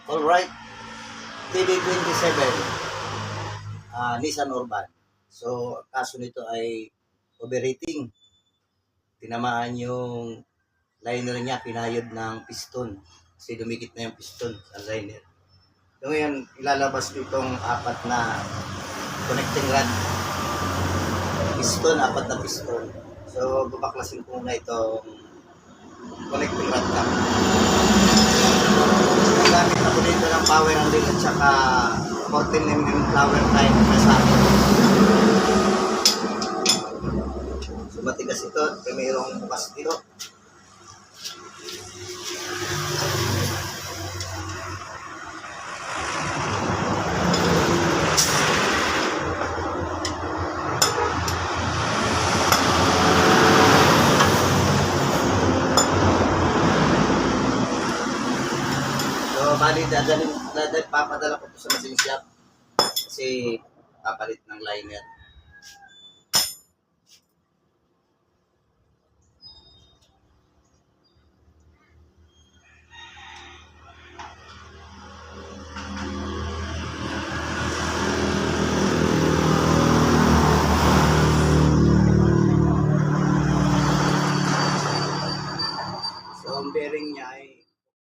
Alright, TD27, Nissan Urban. So, kaso nito ay overheating. Tinamaan yung liner niya, pinayod ng piston. Kasi dumikit na yung piston sa liner. So, ngayon, ilalabas ko itong apat na connecting rod. Piston, apat na piston. So, babaklasin ko muna itong connecting rod cap. Gamit ako dito ng power handle at saka 14mm flower type na sa akin. So matigas ito, mayroong bukas dito. Bali, papadala ko ito sa machine shop kasi papalit ng liner.